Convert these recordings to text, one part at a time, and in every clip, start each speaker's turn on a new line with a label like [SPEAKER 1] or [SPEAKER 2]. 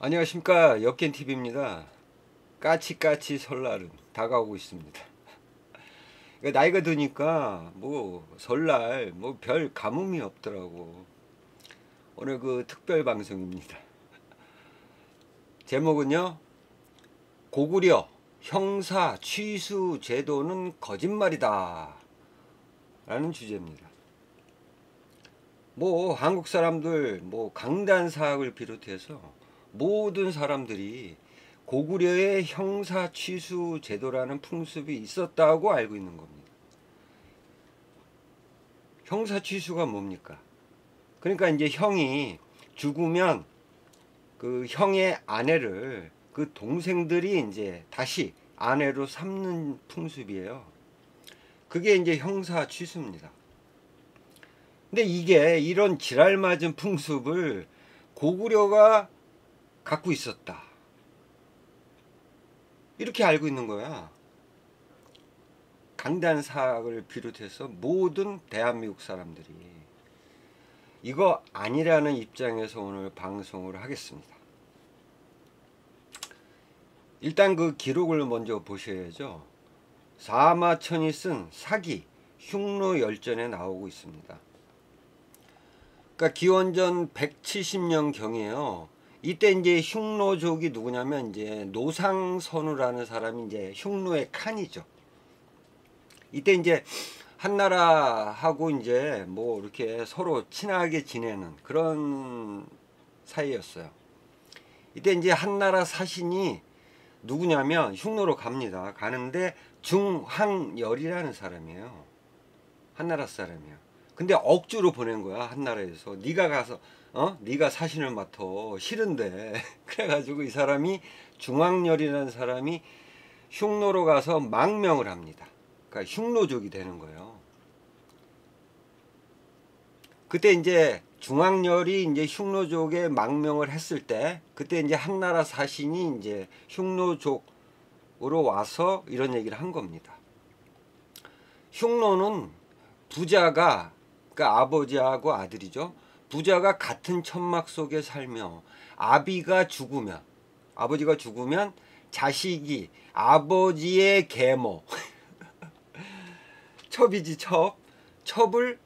[SPEAKER 1] 안녕하십니까, 역겐TV입니다. 까치까치 설날은 다가오고 있습니다. 나이가 드니까 뭐 설날 뭐 별 가뭄이 없더라고. 오늘 그 특별 방송입니다. 제목은요, 고구려 형사 취수 제도는 거짓말이다 라는 주제입니다. 뭐 한국 사람들, 뭐 강단사학을 비롯해서 모든 사람들이 고구려의 형사 취수 제도라는 풍습이 있었다고 알고 있는 겁니다. 형사 취수가 뭡니까? 그러니까 이제 형이 죽으면 그 형의 아내를 그 동생들이 이제 다시 아내로 삼는 풍습이에요. 그게 이제 형사 취수입니다. 근데 이게 이런 지랄맞은 풍습을 고구려가 갖고 있었다, 이렇게 알고 있는 거야. 강단사학을 비롯해서 모든 대한민국 사람들이 이거 아니라는 입장에서 오늘 방송을 하겠습니다. 일단 그 기록을 먼저 보셔야죠. 사마천이 쓴 사기 흉노열전에 나오고 있습니다. 그러니까 기원전 170년 경이에요. 이때 이제 흉노족이 누구냐면 이제 노상선우라는 사람이 이제 흉노의 칸이죠. 이때 이제 한나라하고 이제 뭐 이렇게 서로 친하게 지내는 그런 사이였어요. 이때 이제 한나라 사신이 누구냐면 흉노로 갑니다. 가는데 중황열이라는 사람이에요. 한나라 사람이에요. 근데 억지로 보낸 거야, 한나라에서. 네가 가서 네가 사신을 맡아, 싫은데. 그래가지고 이 사람이, 중황열이라는 사람이 흉노로 가서 망명을 합니다. 그러니까 흉노족이 되는 거예요. 그때 이제 중황열이 이제 흉노족에 망명을 했을 때, 그때 이제 한나라 사신이 이제 흉노족으로 와서 이런 얘기를 한 겁니다. 흉노는 부자가, 그러니까 아버지하고 아들이죠. 부자가 같은 천막 속에 살며 아비가 죽으면, 아버지가 죽으면 자식이 아버지의 계모 첩이지, 첩을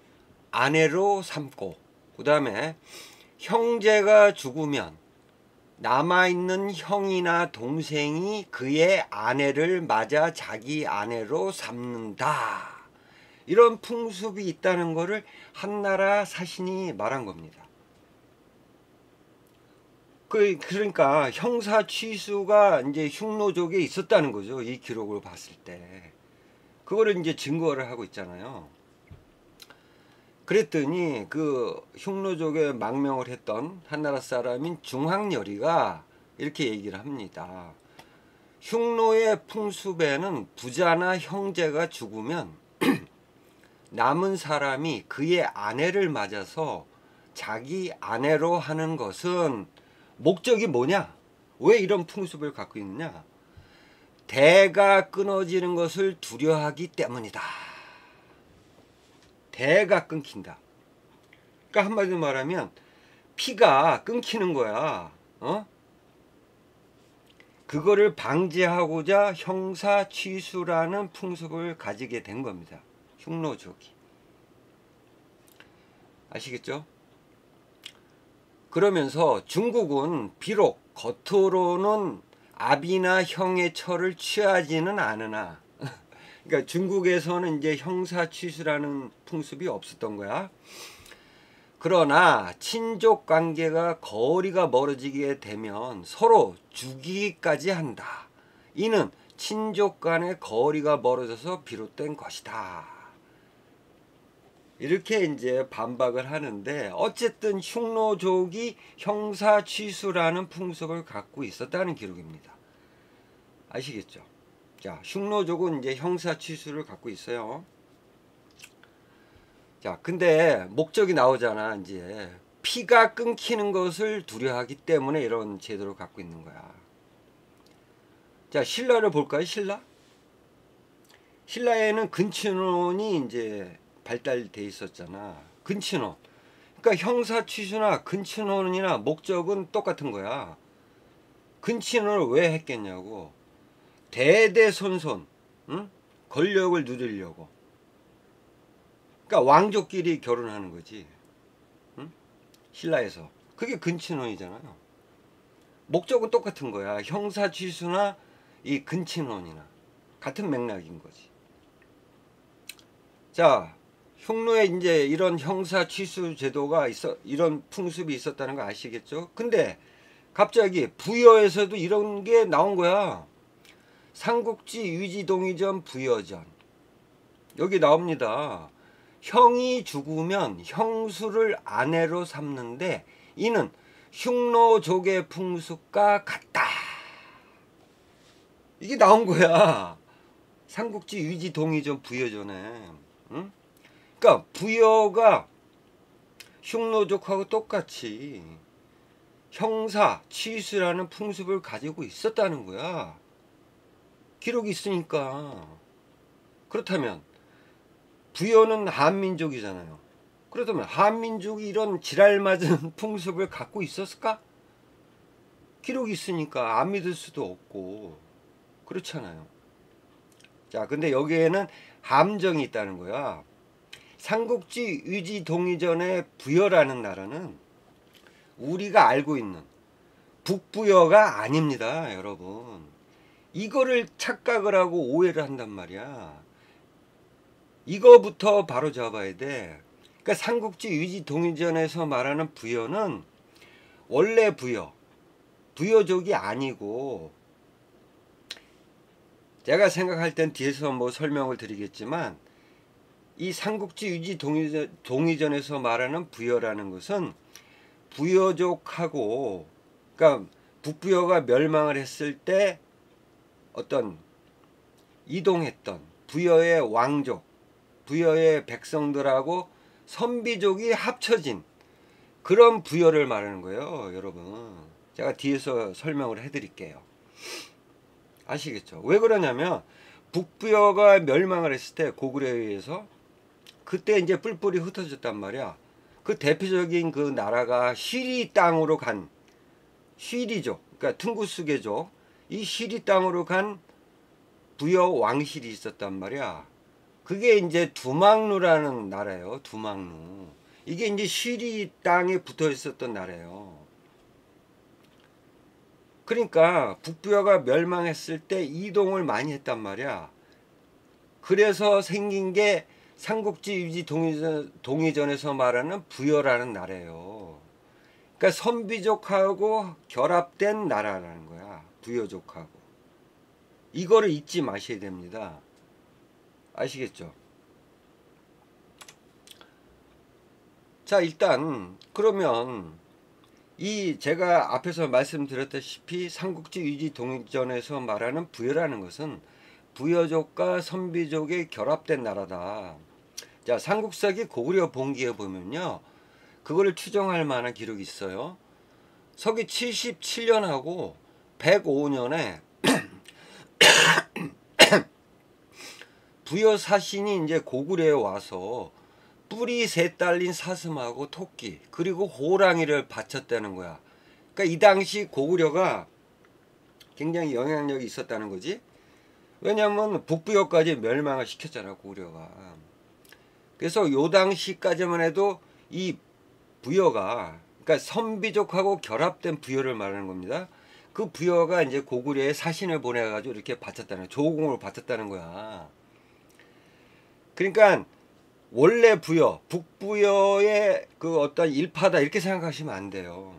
[SPEAKER 1] 아내로 삼고, 그 다음에 형제가 죽으면 남아있는 형이나 동생이 그의 아내를 맞아 자기 아내로 삼는다, 이런 풍습이 있다는 것을 한나라 사신이 말한 겁니다. 그러니까 형사 취수가 이제 흉노족에 있었다는 거죠. 이 기록을 봤을 때 그거를 이제 증거를 하고 있잖아요. 그랬더니 그 흉노족에 망명을 했던 한나라 사람인 중황열이가 이렇게 얘기를 합니다. 흉노의 풍습에는 부자나 형제가 죽으면 남은 사람이 그의 아내를 맞아서 자기 아내로 하는 것은 목적이 뭐냐? 왜 이런 풍습을 갖고 있느냐? 대가 끊어지는 것을 두려워하기 때문이다. 대가 끊긴다. 그러니까 한마디로 말하면 피가 끊기는 거야. 그거를 방지하고자 형사 취수라는 풍습을 가지게 된 겁니다. 흉노족이. 아시겠죠? 그러면서 중국은 비록 겉으로는 아비나 형의 처를 취하지는 않으나, 그러니까 중국에서는 이제 형사 취수라는 풍습이 없었던 거야. 그러나 친족 관계가 거리가 멀어지게 되면 서로 죽이기까지 한다. 이는 친족 간의 거리가 멀어져서 비롯된 것이다. 이렇게 이제 반박을 하는데, 어쨌든 흉노족이 형사 취수라는 풍습을 갖고 있었다는 기록입니다. 아시겠죠? 자, 흉노족은 이제 형사 취수를 갖고 있어요. 자, 근데 목적이 나오잖아. 이제 피가 끊기는 것을 두려워하기 때문에 이런 제도를 갖고 있는 거야. 자, 신라를 볼까요? 신라에는 근친혼이 이제 발달돼 있었잖아. 근친혼. 그러니까 형사 취수나 근친혼이나 목적은 똑같은 거야. 근친혼을 왜 했겠냐고. 대대손손, 응? 권력을 누리려고. 그러니까 왕족끼리 결혼하는 거지. 응? 신라에서. 그게 근친혼이잖아요. 목적은 똑같은 거야. 형사취수나 이 근친혼이나 같은 맥락인 거지. 자, 흉노에 이제 이런 형사취수 제도가 이런 풍습이 있었다는 거 아시겠죠? 근데 갑자기 부여에서도 이런 게 나온 거야. 삼국지 위지동의전 부여전. 여기 나옵니다. 형이 죽으면 형수를 아내로 삼는데 이는 흉노족의 풍습과 같다. 이게 나온 거야. 삼국지 위지동의전 부여전에. 응? 그러니까 부여가 흉노족하고 똑같이 형사, 취수라는 풍습을 가지고 있었다는 거야. 기록이 있으니까. 그렇다면 부여는 한민족이잖아요. 그렇다면 한민족이 이런 지랄맞은 풍습을 갖고 있었을까? 기록이 있으니까 안 믿을 수도 없고 그렇잖아요. 자, 근데 여기에는 함정이 있다는 거야. 삼국지 위지동의전의 부여라는 나라는 우리가 알고 있는 북부여가 아닙니다, 여러분. 이거를 착각을 하고 오해를 한단 말이야. 이거부터 바로 잡아야 돼. 그러니까 삼국지 위지동의전에서 말하는 부여는 원래 부여족이 아니고, 제가 생각할 땐 뒤에서 뭐 설명을 드리겠지만, 이 삼국지 위지동의전에서 말하는 부여라는 것은 부여족하고, 그러니까 북부여가 멸망을 했을 때 어떤 이동했던 부여의 왕족, 부여의 백성들하고 선비족이 합쳐진 그런 부여를 말하는 거예요, 여러분. 제가 뒤에서 설명을 해드릴게요. 아시겠죠? 왜 그러냐면 북부여가 멸망을 했을 때 고구려에 의해서 그때 이제 뿔뿔이 흩어졌단 말이야. 그 대표적인 그 나라가 시리 땅으로 간 시리족, 그러니까 퉁구스계족, 이 시리 땅으로 간 부여 왕실이 있었단 말이야. 그게 이제 두막루라는 나라예요. 두막루. 이게 이제 시리 땅에 붙어 있었던 나라예요. 그러니까 북부여가 멸망했을 때 이동을 많이 했단 말이야. 그래서 생긴 게 삼국지 위지 동의전에서 말하는 부여라는 나라예요. 그러니까 선비족하고 결합된 나라라는 거야. 부여족하고. 이거를 잊지 마셔야 됩니다. 아시겠죠? 자, 일단 그러면 이 제가 앞에서 말씀드렸다시피 삼국지 위지동의전에서 말하는 부여라는 것은 부여족과 선비족의 결합된 나라다. 자, 삼국사기 고구려 본기에 보면요, 그거를 추정할 만한 기록이 있어요. 서기 77년하고 105년에 부여 사신이 이제 고구려에 와서 뿔이 셋 달린 사슴하고 토끼 그리고 호랑이를 바쳤다는 거야. 그러니까 이 당시 고구려가 굉장히 영향력이 있었다는 거지. 왜냐하면 북부여까지 멸망을 시켰잖아, 고구려가. 그래서 요 당시까지만 해도 이 부여가, 그러니까 선비족하고 결합된 부여를 말하는 겁니다. 그 부여가 이제 고구려에 사신을 보내가지고 이렇게 바쳤다는, 조공을 바쳤다는 거야. 그러니까 원래 부여, 북부여의 그 어떤 일파다 이렇게 생각하시면 안 돼요.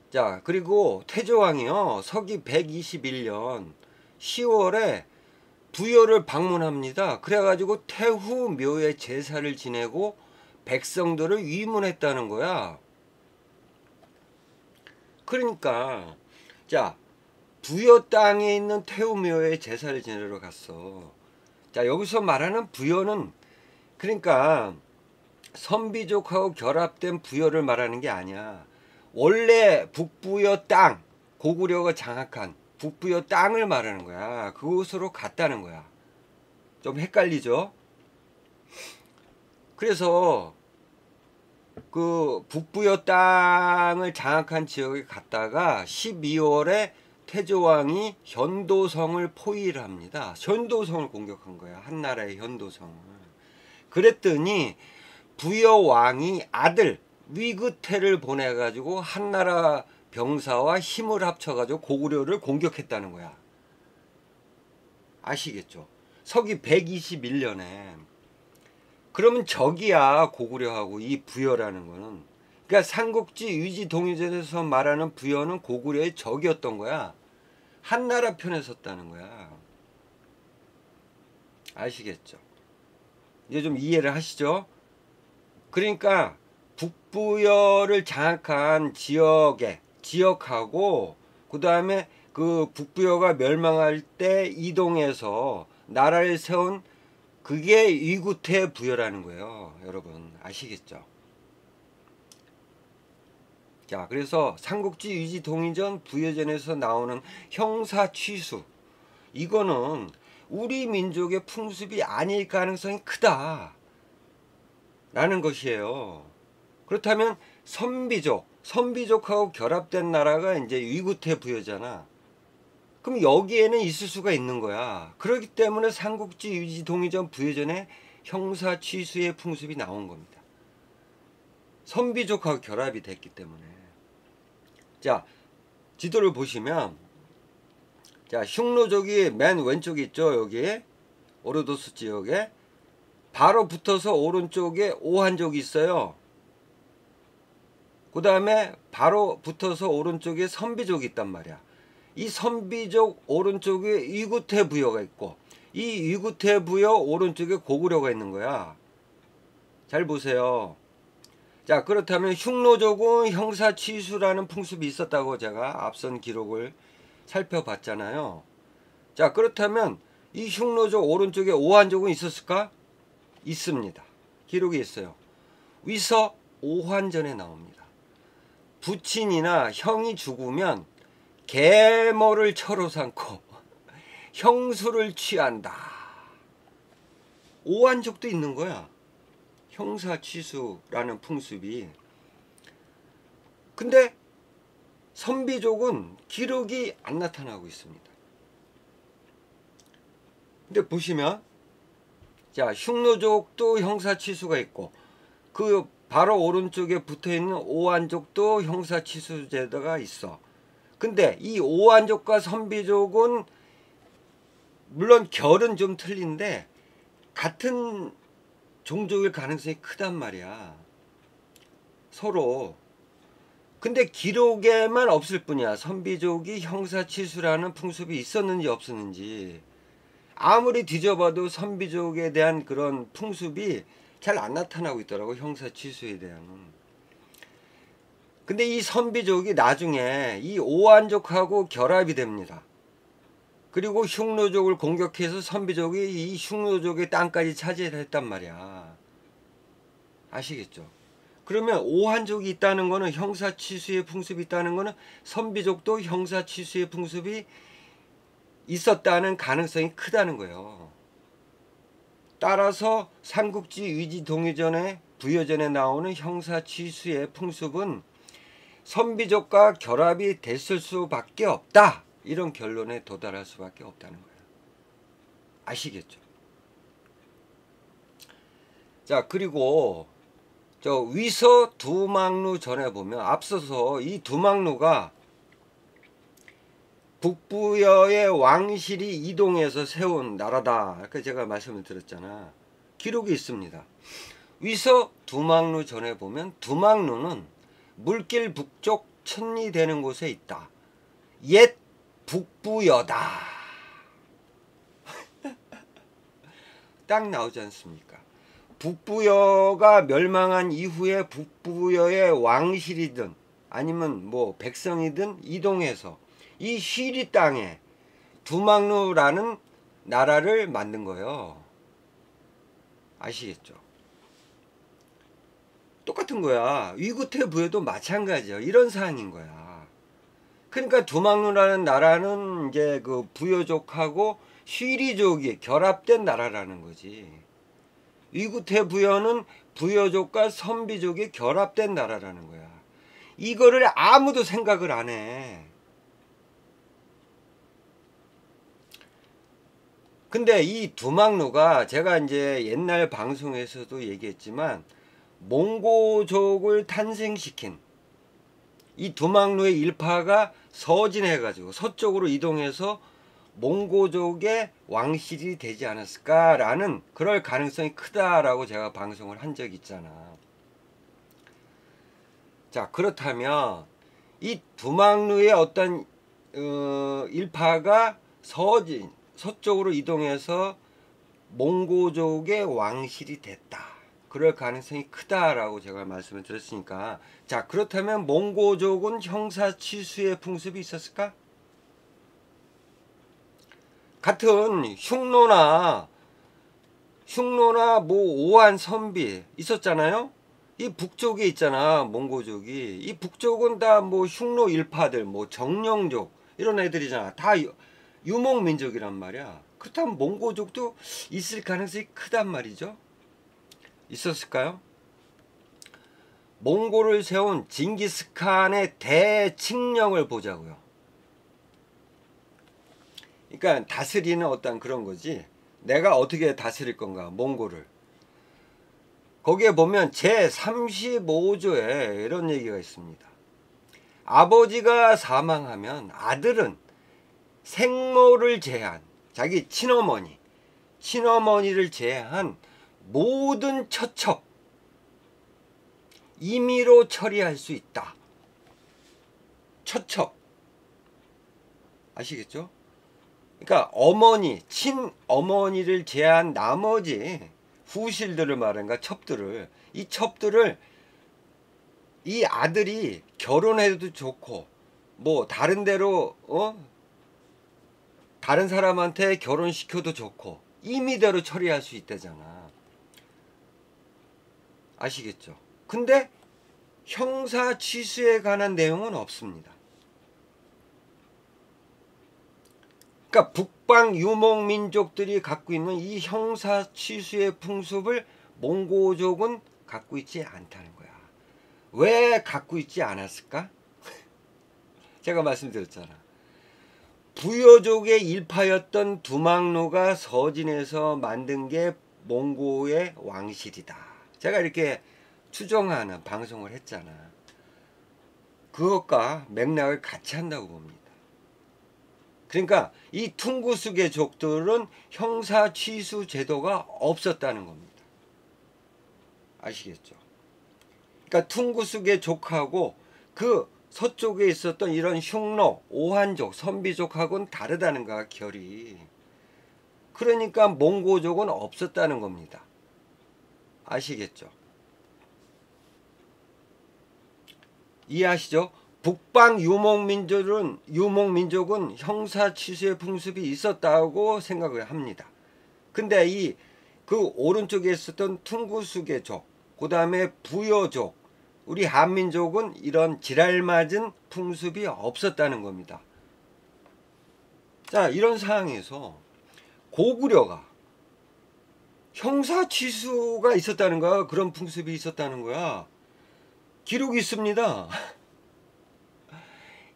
[SPEAKER 1] 자, 그리고 태조왕이요, 서기 121년 10월에 부여를 방문합니다. 그래가지고 태후 묘에 제사를 지내고 백성들을 위문했다는 거야. 그러니까 자, 부여 땅에 있는 태후 묘에 제사를 지내러 갔어. 자, 여기서 말하는 부여는 그러니까 선비족하고 결합된 부여를 말하는 게 아니야. 원래 북부여 땅, 고구려가 장악한 북부여 땅을 말하는 거야. 그곳으로 갔다는 거야. 좀 헷갈리죠? 그래서 그 북부여 땅을 장악한 지역에 갔다가 12월에 태조왕이 현도성을 포위를 합니다. 현도성을 공격한 거야. 한나라의 현도성을. 그랬더니 부여왕이 아들 위그태를 보내가지고 한나라 병사와 힘을 합쳐가지고 고구려를 공격했다는 거야. 아시겠죠? 서기 121년에. 그러면 적이야, 고구려하고 이 부여라는 거는. 그러니까 삼국지 위지동유전에서 말하는 부여는 고구려의 적이었던 거야. 한나라 편에 섰다는 거야. 아시겠죠? 이제 좀 이해를 하시죠? 그러니까 북부여를 장악한 지역하고 그 다음에 그 북부여가 멸망할 때 이동해서 나라를 세운 그게 위구태 부여라는 거예요. 여러분 아시겠죠? 자, 그래서 삼국지 위지동의전 부여전에서 나오는 형사취수, 이거는 우리 민족의 풍습이 아닐 가능성이 크다 라는 것이에요. 그렇다면 선비족하고 결합된 나라가 이제 위구태 부여잖아. 그럼 여기에는 있을 수가 있는 거야. 그렇기 때문에 삼국지 위지동의전 부여전에 형사취수의 풍습이 나온 겁니다. 선비족하고 결합이 됐기 때문에. 자, 지도를 보시면, 자, 흉노족이 맨 왼쪽에 있죠. 여기 오르도스 지역에 바로 붙어서 오른쪽에 오한족이 있어요. 그 다음에 바로 붙어서 오른쪽에 선비족이 있단 말이야. 이 선비족 오른쪽에 위구태 부여가 있고, 이 위구태 부여 오른쪽에 고구려가 있는 거야. 잘 보세요. 자, 그렇다면 흉노족은 형사취수라는 풍습이 있었다고 제가 앞선 기록을 살펴봤잖아요. 자, 그렇다면 이 흉노족 오른쪽에 오한족은 있었을까? 있습니다. 기록이 있어요. 위서 오한전에 나옵니다. 부친이나 형이 죽으면 계모를 철로 삼고 형수를 취한다. 오한족도 있는 거야. 형사취수라는 풍습이. 근데 선비족은 기록이 안 나타나고 있습니다. 근데 보시면, 자, 흉노족도 형사취수가 있고 그 바로 오른쪽에 붙어있는 오한족도 형사취수제도가 있어. 근데 이 오한족과 선비족은 물론 결은 좀 틀린데 같은 종족일 가능성이 크단 말이야. 서로. 근데 기록에만 없을 뿐이야. 선비족이 형사취수라는 풍습이 있었는지 없었는지. 아무리 뒤져봐도 선비족에 대한 그런 풍습이 잘 안 나타나고 있더라고. 형사취수에 대한. 근데 이 선비족이 나중에 이 오한족하고 결합이 됩니다. 그리고 흉노족을 공격해서 선비족이 이 흉노족의 땅까지 차지했단 말이야. 아시겠죠? 그러면 오한족이 있다는 거는 형사취수의 풍습이 있다는 거는 선비족도 형사취수의 풍습이 있었다는 가능성이 크다는 거예요. 따라서 삼국지 위지동의전에 부여전에 나오는 형사취수의 풍습은 선비족과 결합이 됐을 수밖에 없다. 이런 결론에 도달할 수밖에 없다는 거예요. 아시겠죠? 자, 그리고 저 위서 두막루 전에 보면 앞서서 이 두막루가 북부여의 왕실이 이동해서 세운 나라다. 이렇게 제가 말씀을 드렸잖아. 기록이 있습니다. 위서 두막루 전에 보면 두막루는 물길 북쪽 천리 되는 곳에 있다. 옛 북부여다. 딱 나오지 않습니까? 북부여가 멸망한 이후에 북부여의 왕실이든 아니면 뭐 백성이든 이동해서 이 시리 땅에 두막루라는 나라를 만든 거예요. 아시겠죠? 똑같은 거야. 위구태 부여도 마찬가지야. 이런 사항인 거야. 그러니까 두막루라는 나라는 이제 그 부여족하고 쉬리족이 결합된 나라라는 거지. 위구태 부여는 부여족과 선비족이 결합된 나라라는 거야. 이거를 아무도 생각을 안 해. 근데 이 두막루가 제가 이제 옛날 방송에서도 얘기했지만 몽고족을 탄생시킨 이 두막루의 일파가 서진해가지고 서쪽으로 이동해서 몽고족의 왕실이 되지 않았을까라는 그럴 가능성이 크다라고 제가 방송을 한 적이 있잖아. 자, 그렇다면 이 두막루의 어떤 일파가 서쪽으로 이동해서 몽고족의 왕실이 됐다. 그럴 가능성이 크다라고 제가 말씀을 드렸으니까, 자, 그렇다면 몽고족은 형사취수의 풍습이 있었을까? 같은 흉노나 뭐 오한 선비 있었잖아요. 이 북쪽에 있잖아, 몽고족이. 이 북쪽은 다 뭐 흉노 일파들, 뭐 정령족 이런 애들이잖아. 다 유목민족이란 말이야. 그렇다면 몽고족도 있을 가능성이 크단 말이죠. 있었을까요? 몽고를 세운 징기스칸의 대칙령을 보자고요. 그러니까 다스리는 어떤 그런 거지. 내가 어떻게 다스릴 건가, 몽고를. 거기에 보면 제35조에 이런 얘기가 있습니다. 아버지가 사망하면 아들은 생모를 제한, 자기 친어머니를 제한 모든 처첩 임의로 처리할 수 있다. 처첩 아시겠죠? 그러니까 친어머니를 제한 나머지 후실들을 말하는가, 첩들을, 이 첩들을 이 아들이 결혼해도 좋고 뭐 다른 데로 다른 사람한테 결혼시켜도 좋고 임의대로 처리할 수 있다잖아. 아시겠죠? 근데 형사 취수에 관한 내용은 없습니다. 그러니까 북방 유목민족들이 갖고 있는 이 형사 취수의 풍습을 몽고족은 갖고 있지 않다는 거야. 왜 갖고 있지 않았을까? 제가 말씀드렸잖아. 부여족의 일파였던 두막루가 서진에서 만든 게 몽고의 왕실이다. 제가 이렇게 추정하는 방송을 했잖아. 그것과 맥락을 같이 한다고 봅니다. 그러니까 이 퉁구스계 족들은 형사 취수 제도가 없었다는 겁니다. 아시겠죠? 그러니까 퉁구스계 족하고 그 서쪽에 있었던 이런 흉노, 오한족, 선비족하고는 다르다는 거야, 결이. 그러니까 몽고족은 없었다는 겁니다. 아시겠죠? 이해하시죠? 북방 유목민족은 형사 취수의 풍습이 있었다고 생각을 합니다. 근데 그 오른쪽에 있었던 퉁구스계족, 그 다음에 부여족, 우리 한민족은 이런 지랄맞은 풍습이 없었다는 겁니다. 자, 이런 상황에서 고구려가 형사 취수가 있었다는 거야. 그런 풍습이 있었다는 거야. 기록이 있습니다.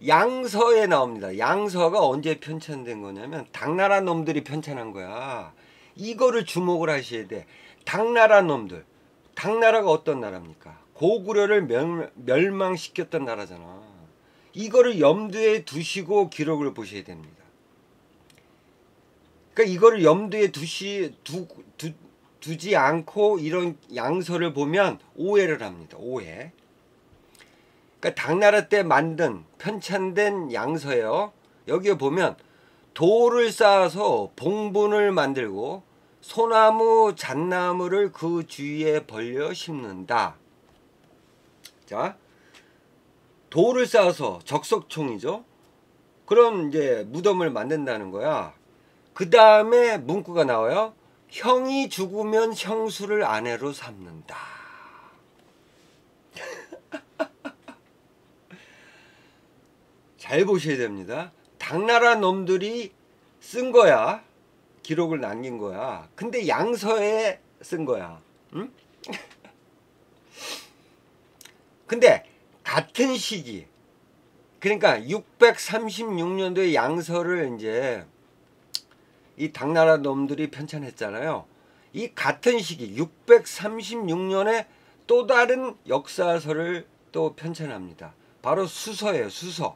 [SPEAKER 1] 양서에 나옵니다. 양서가 언제 편찬된 거냐면 당나라 놈들이 편찬한 거야. 이거를 주목을 하셔야 돼. 당나라 놈들. 당나라가 어떤 나라입니까? 고구려를 멸망시켰던 나라잖아. 이거를 염두에 두시고 기록을 보셔야 됩니다. 그러니까 이거를 염두에 두지 않고 이런 양서를 보면 오해를 합니다. 오해. 그러니까 당나라 때 만든 편찬된 양서예요. 여기에 보면 돌을 쌓아서 봉분을 만들고 소나무, 잣나무를 그 주위에 벌려 심는다. 자, 돌을 쌓아서 적석총이죠. 그런 이제 무덤을 만든다는 거야. 그 다음에 문구가 나와요. 형이 죽으면 형수를 아내로 삼는다. 잘 보셔야 됩니다. 당나라 놈들이 쓴 거야. 기록을 남긴 거야. 근데 양서에 쓴 거야. 응? 근데 같은 시기, 그러니까 636년도에 양서를 이제 이 당나라 놈들이 편찬했잖아요. 이 같은 시기 636년에 또 다른 역사서를 또 편찬합니다. 바로 수서예요. 수서.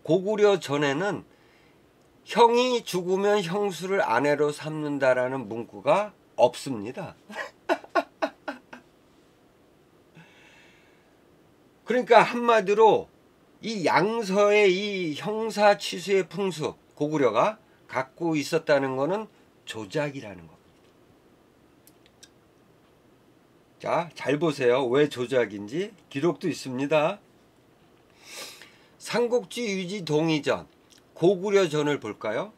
[SPEAKER 1] 고구려 전에는 형이 죽으면 형수를 아내로 삼는다라는 문구가 없습니다. 그러니까 한마디로 이 양서의 이 형사 취수의 풍습, 고구려가 갖고 있었다는 것은 조작이라는 겁니다. 자, 잘 보세요. 왜 조작인지 기록도 있습니다. 삼국지 유지 동의전, 고구려전을 볼까요?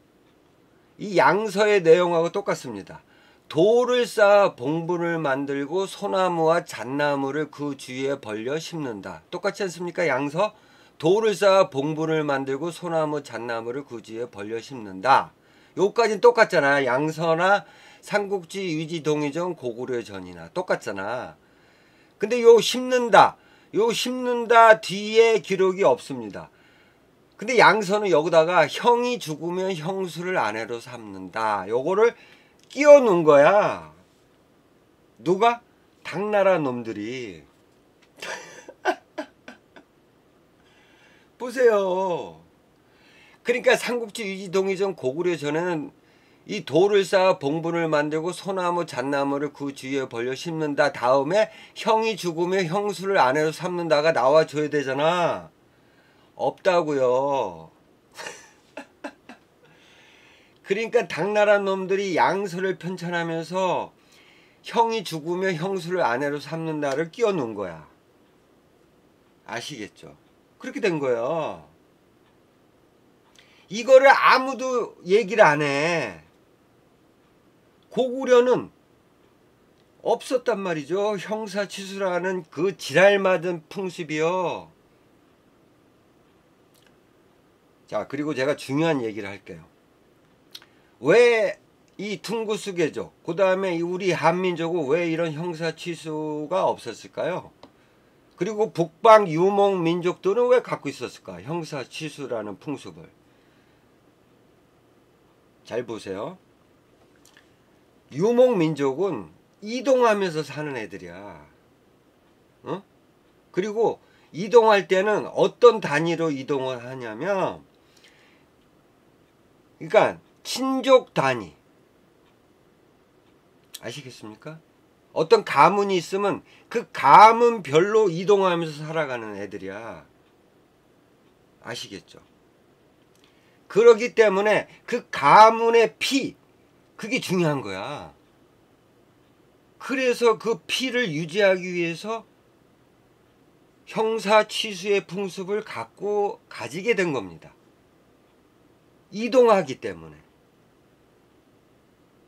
[SPEAKER 1] 이 양서의 내용하고 똑같습니다. 돌을 쌓아 봉분을 만들고 소나무와 잣나무를 그 주위에 벌려 심는다. 똑같지 않습니까? 양서. 돌을 쌓아 봉분을 만들고 소나무 잣나무를 그 주위에 벌려 심는다. 요까지는 똑같잖아. 양서나 삼국지 유지동의전 고구려전이나 똑같잖아. 근데 요 심는다 뒤에 기록이 없습니다. 근데 양서는 여기다가 형이 죽으면 형수를 아내로 삼는다. 요거를 끼워 놓은 거야. 누가? 당나라 놈들이. 보세요. 그러니까 삼국지 유지동의전 고구려전에는 이 돌을 쌓아 봉분을 만들고 소나무 잣나무를 그 주위에 벌려 심는다 다음에 형이 죽으면 형수를 아내로 삼는다가 나와줘야 되잖아. 없다고요. 그러니까 당나라 놈들이 양서를 편찬하면서 형이 죽으면 형수를 아내로 삼는다를 끼워 놓은 거야. 아시겠죠? 그렇게 된 거예요. 이거를 아무도 얘기를 안 해. 고구려는 없었단 말이죠. 형사취수라는 그 지랄맞은 풍습이요. 자, 그리고 제가 중요한 얘기를 할게요. 왜 이 퉁구스계족, 그 다음에 우리 한민족은 왜 이런 형사취수가 없었을까요? 그리고 북방 유목 민족들은 왜 갖고 있었을까? 형사취수라는 풍습을. 잘 보세요. 유목 민족은 이동하면서 사는 애들이야. 어? 그리고 이동할 때는 어떤 단위로 이동을 하냐면, 그러니까 친족 단위. 아시겠습니까? 어떤 가문이 있으면 그 가문별로 이동하면서 살아가는 애들이야. 아시겠죠? 그러기 때문에 그 가문의 피, 그게 중요한 거야. 그래서 그 피를 유지하기 위해서 형사취수의 풍습을 가지게 된 겁니다. 이동하기 때문에.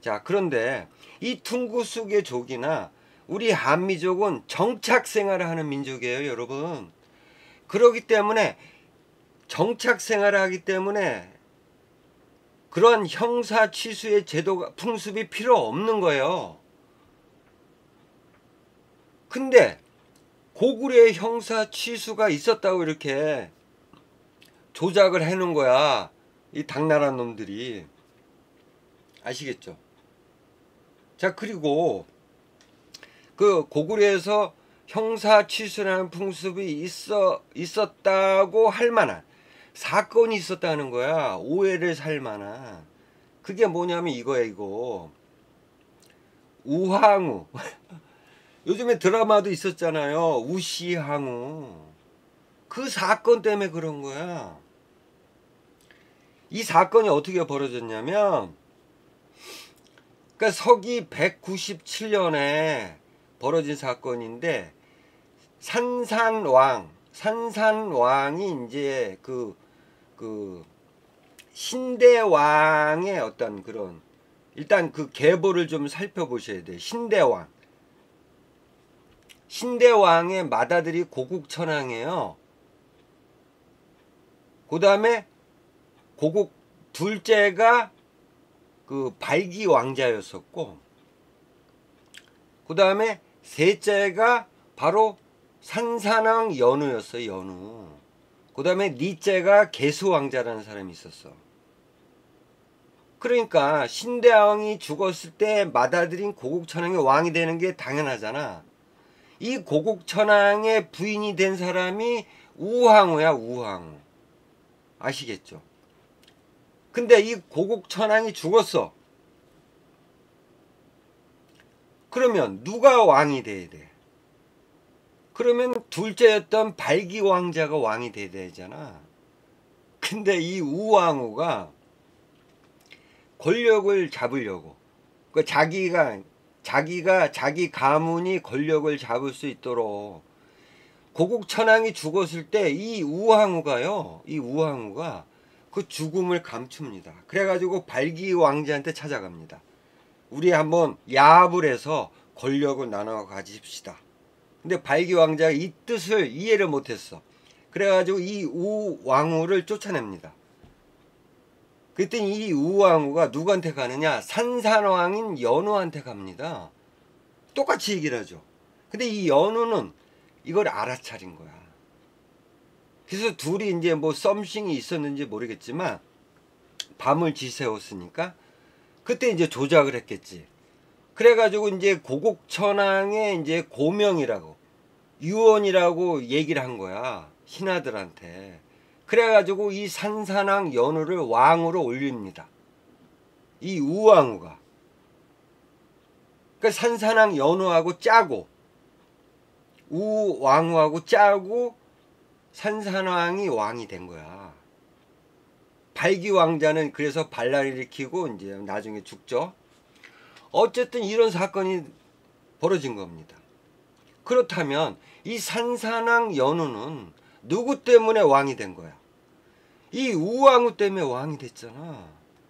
[SPEAKER 1] 자, 그런데 이 퉁구스계족이나 우리 한미족은 정착생활을 하는 민족이에요, 여러분. 그렇기 때문에 정착생활을 하기 때문에 그런 형사취수의 제도가 풍습이 필요 없는 거예요. 근데 고구려의 형사취수가 있었다고 이렇게 조작을 해놓은 거야. 이 당나라 놈들이. 아시겠죠? 자, 그리고 그 고구려에서 형사취수라는 풍습이 있었다고 할 만한 사건이 있었다는 거야. 오해를 살 만한. 그게 뭐냐면 이거야, 이거. 우항우. 요즘에 드라마도 있었잖아요. 우시항우. 그 사건 때문에 그런 거야. 이 사건이 어떻게 벌어졌냐면, 그러니까 서기 197년에 벌어진 사건인데, 산산왕이 이제 그 신대왕의 어떤 그런, 일단 그 계보를 좀 살펴보셔야 돼요. 신대왕의 맏아들이 고국천왕이에요. 그 다음에 고국 둘째가 그 발기 왕자였었고, 그 다음에 셋째가 바로 산산왕 연우였어. 연우. 그 다음에 넷째가 개수왕자라는 사람이 있었어. 그러니까 신대왕이 죽었을 때 맏아들인 고국천왕이 왕이 되는 게 당연하잖아. 이 고국천왕의 부인이 된 사람이 우왕우야. 우왕우. 아시겠죠? 근데 이 고국천왕이 죽었어. 그러면 누가 왕이 돼야 돼? 그러면 둘째였던 발기왕자가 왕이 돼야 되잖아. 근데 이 우왕우가 권력을 잡으려고, 그 자기 가문이 권력을 잡을 수 있도록 고국천왕이 죽었을 때 이 우왕우가 그 죽음을 감춥니다. 그래가지고 발기왕자한테 찾아갑니다. 우리 한번 야합을 해서 권력을 나눠 가집시다. 근데 발기왕자가 이 뜻을 이해를 못했어. 그래가지고 이 우왕우를 쫓아냅니다. 그랬더니 이 우왕우가 누구한테 가느냐? 산산왕인 연우한테 갑니다. 똑같이 얘기를 하죠. 근데 이 연우는 이걸 알아차린 거야. 그래서 둘이 이제 뭐 썸씽이 있었는지 모르겠지만 밤을 지새웠으니까 그때 이제 조작을 했겠지. 그래가지고 이제 고국천왕의 이제 고명이라고, 유언이라고 얘기를 한 거야. 신하들한테. 그래가지고 이 산산왕 연우를 왕으로 올립니다. 이 우왕우가. 그러니까 산산왕 연우하고 짜고, 우왕우하고 짜고, 산산왕이 왕이 된 거야. 발기왕자는 그래서 반란을 일으키고 이제 나중에 죽죠. 어쨌든 이런 사건이 벌어진 겁니다. 그렇다면 이 산산왕 연우는 누구 때문에 왕이 된 거야? 이 우왕우 때문에 왕이 됐잖아.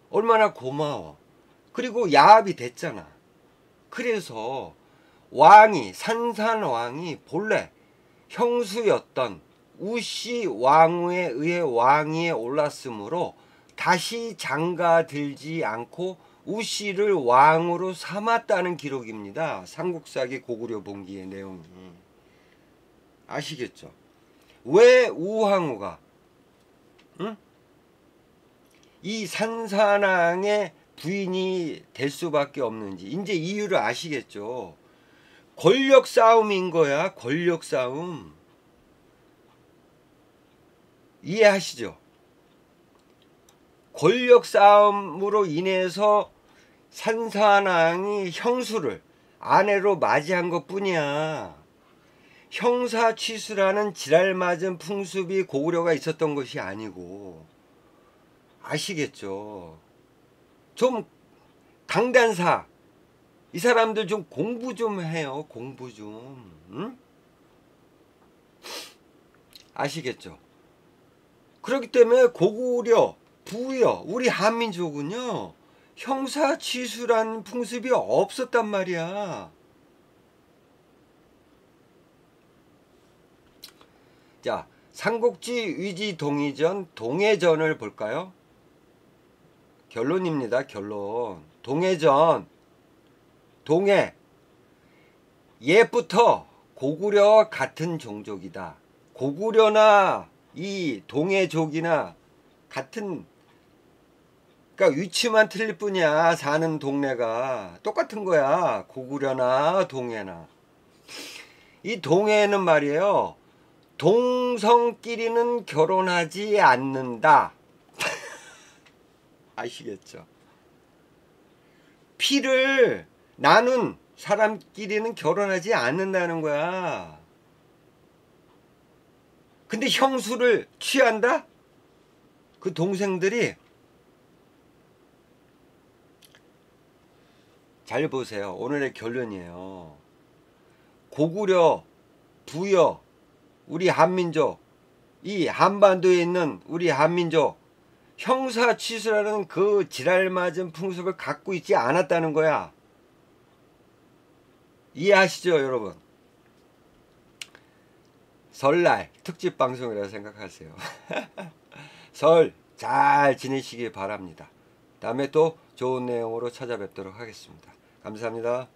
[SPEAKER 1] 얼마나 고마워. 그리고 야합이 됐잖아. 그래서 산산왕이 본래 형수였던 우씨 왕후에 의해 왕위에 올랐으므로 다시 장가들지 않고 우씨를 왕으로 삼았다는 기록입니다. 삼국사기 고구려 본기의 내용이. 아시겠죠? 왜 우왕우가 이 산산왕의 부인이 될 수밖에 없는지 이제 이유를 아시겠죠? 권력 싸움인 거야. 권력 싸움. 이해하시죠? 권력 싸움으로 인해서 산산왕이 형수를 아내로 맞이한 것 뿐이야. 형사취수라는 지랄맞은 풍습이 고구려가 있었던 것이 아니고. 아시겠죠? 좀 강단사, 이 사람들 좀 공부 좀 해요. 공부 좀. 응? 아시겠죠? 그렇기 때문에 고구려, 부여, 우리 한민족은요, 형사취수라는 풍습이 없었단 말이야. 자, 삼국지 위지 동의전, 동해전을 볼까요? 결론입니다. 결론. 동해전. 동해. 옛부터 고구려와 같은 종족이다. 고구려나 이 동해족이나 같은, 그러니까 위치만 틀릴 뿐이야. 사는 동네가 똑같은 거야. 고구려나 동해나. 이 동해는 말이에요, 동성끼리는 결혼하지 않는다. 아시겠죠? 피를 나눈 사람끼리는 결혼하지 않는다는 거야. 근데 형수를 취한다? 그 동생들이. 잘 보세요. 오늘의 결론이에요. 고구려, 부여, 우리 한민족, 이 한반도에 있는 우리 한민족, 형사취수라는 그 지랄맞은 풍습을 갖고 있지 않았다는 거야. 이해하시죠, 여러분? 설날 특집 방송이라고 생각하세요. 설 잘 지내시기 바랍니다. 다음에 또 좋은 내용으로 찾아뵙도록 하겠습니다. 감사합니다.